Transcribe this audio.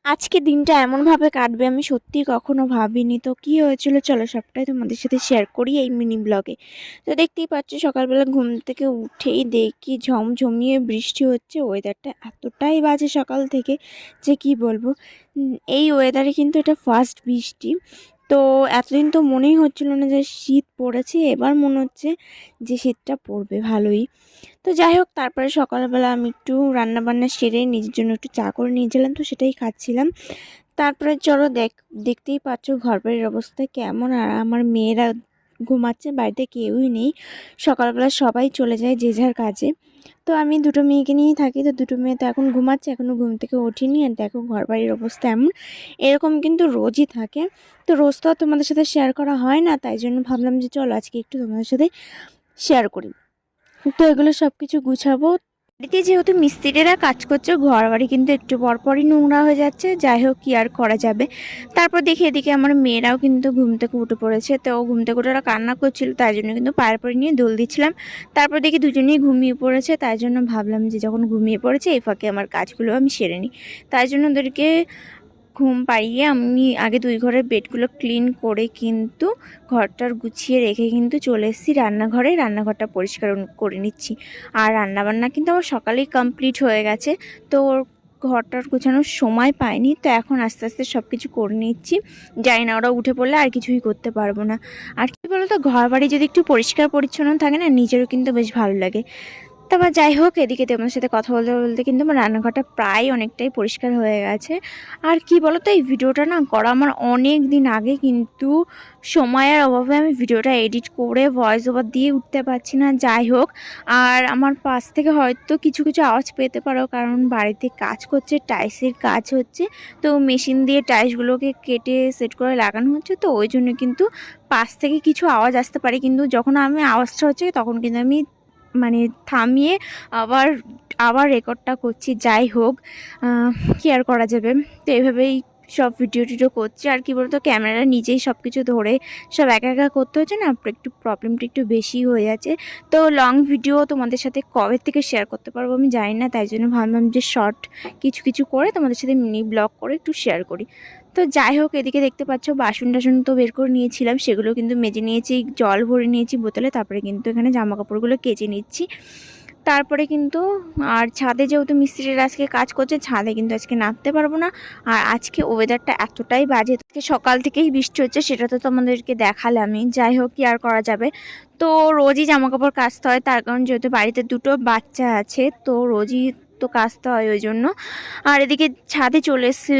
আজকে দিনটা এমনভাবে কাটবে আমি সত্যিই কখনো ভাবিনি। তো কী হয়েছিল চলো সবটাই তোমাদের সাথে শেয়ার করি এই মিনি ব্লগে। তো দেখতেই পাচ্ছ সকালবেলা ঘুম থেকে উঠেই দেখি ঝমঝমিয়ে বৃষ্টি হচ্ছে। ওয়েদারটা এতটাই বাজে সকাল থেকে যে কি বলবো। এই ওয়েদারে কিন্তু এটা ফার্স্ট বৃষ্টি। তো এতদিন তো মনেই হচ্ছিল না যে শীত পড়েছে, এবার মনে হচ্ছে যে শীতটা পড়বে ভালোই। তো যাই হোক, তারপরে সকালবেলা আমি একটু রান্নাবান্না সেরে নিজের জন্য একটু চা করে নিয়েছিলাম, তো সেটাই খাচ্ছিলাম। তারপরে চলো দেখতেই পাচ্ছ ঘরবাড়ির অবস্থা কেমন, আর আমার মেয়েরা ঘুমাচ্ছে, বাড়িতে কেউই নেই। সকালবেলা সবাই চলে যায় যে যার কাজে। তো আমি দুটো মেয়েকে নিয়েই থাকি, তো দুটো মেয়ে তো এখন ঘুমাচ্ছে, এখনও ঘুম থেকে ওঠিনি। আর দেখো ঘরবাড়ির অবস্থা এমন, এরকম কিন্তু রোজই থাকে। তো রোজ তো আর তোমাদের সাথে শেয়ার করা হয় না, তাই জন্য ভাবলাম যে চলো আজকে একটু তোমাদের সাথে শেয়ার করি। তো এগুলো সব কিছু গুছাবো। বাড়িতে যেহেতু মিস্ত্রিরা কাজ করছে, ঘর বাড়ি কিন্তু একটু পরপরই নোংরা হয়ে যাচ্ছে। যাই হোক, কি আর করা যাবে। তারপর দেখি এদিকে আমার মেয়েরাও কিন্তু ঘুম থেকে উঠে পড়েছে। তো ঘুম থেকে উঠে ওরা কান্না করছিল, তাই জন্য কিন্তু পায়ের পরে নিয়ে দোল দিচ্ছিলাম। তারপর দেখি দুজনেই ঘুমিয়ে পড়েছে, তাই জন্য ভাবলাম যে যখন ঘুমিয়ে পড়েছে এই ফাঁকে আমার কাজগুলো আমি সেরে নিই। তাই জন্য ওদেরকে ঘুম পাড়িয়ে আমি আগে দুই ঘরের বেডগুলো ক্লিন করে কিন্তু ঘরটার গুছিয়ে রেখে কিন্তু চলে এসেছি রান্নাঘরে। রান্নাঘরটা পরিষ্কার করে নিচ্ছি। আর রান্নাবান্না কিন্তু আমার সকালেই কমপ্লিট হয়ে গেছে। তো ঘরটার গোছানোর সময় পাইনি, তো এখন আস্তে আস্তে সব কিছু করে নিচ্ছি। জানি না ওরা উঠে পড়লে আর কিছুই করতে পারবো না। আর কি বলতো, ঘর বাড়ি যদি একটু পরিষ্কার পরিচ্ছন্ন থাকে না, নিজেরও কিন্তু বেশ ভালো লাগে। তারপর যাই হোক, এদিকে তোমার সাথে কথা বলতে বলতে কিন্তু আমার রান্নাঘরটা প্রায় অনেকটাই পরিষ্কার হয়ে গেছে। আর কি বলো তো, এই ভিডিওটা না করা আমার অনেক দিন আগে, কিন্তু সময়ের অভাবে আমি ভিডিওটা এডিট করে ভয়েস ওভার দিয়ে উঠতে পারছি না। যাই হোক, আর আমার পাশ থেকে হয়তো কিছু কিছু আওয়াজ পেতে পারো, কারণ বাড়িতে কাজ করছে, টাইলসের কাজ হচ্ছে। তো মেশিন দিয়ে টাইলসগুলোকে কেটে সেট করে লাগানো হচ্ছে, তো ওই জন্য কিন্তু পাশ থেকে কিছু আওয়াজ আসতে পারে। কিন্তু যখন আমি আওয়াজটা হচ্ছে তখন কিন্তু আমি মানে থামিয়ে আবার আবার রেকর্ডটা করছি। যাই হোক, কি আর করা যাবে। তো এইভাবেই সব ভিডিও টিডিও করছি। আর কি বলতো, ক্যামেরা নিজেই সব কিছু ধরে সব একা একা করতে হচ্ছে না, একটু প্রবলেমটা একটু বেশি হয়ে যাচ্ছে। তো লং ভিডিও তোমাদের সাথে কবে থেকে শেয়ার করতে পারবো আমি জানি না, তাই জন্য ভাবলাম যে শর্ট কিছু কিছু করে তোমাদের সাথে মিনি ব্লগ করে একটু শেয়ার করি। তো যাই হোক, এদিকে দেখতে পাচ্ছ বাসন টাসন তো বের করে নিয়েছিলাম, সেগুলো কিন্তু মেজে নিয়েছি, জল ভরে নিয়েছি বোতলে। তারপরে কিন্তু এখানে জামা কাপড়গুলো কেচে নিচ্ছি। তারপরে কিন্তু আর ছাদে যেহেতু মিস্ত্রিরা আজকে কাজ করছে, ছাদে কিন্তু আজকে নামতে পারবো না। আর আজকে ওয়েদারটা এতটাই বাজে, সকাল থেকেই বৃষ্টি হচ্ছে, সেটা তো তোমাদেরকে দেখালামই। যাই হোক, কি আর করা যাবে। তো রোজই জামা কাপড় কাচতে হয়, তার কারণ যেহেতু বাড়িতে দুটো বাচ্চা আছে, তো রোজই তো কাচতে হয় ওই জন্য। আর এদিকে ছাদে চলে এসেছি।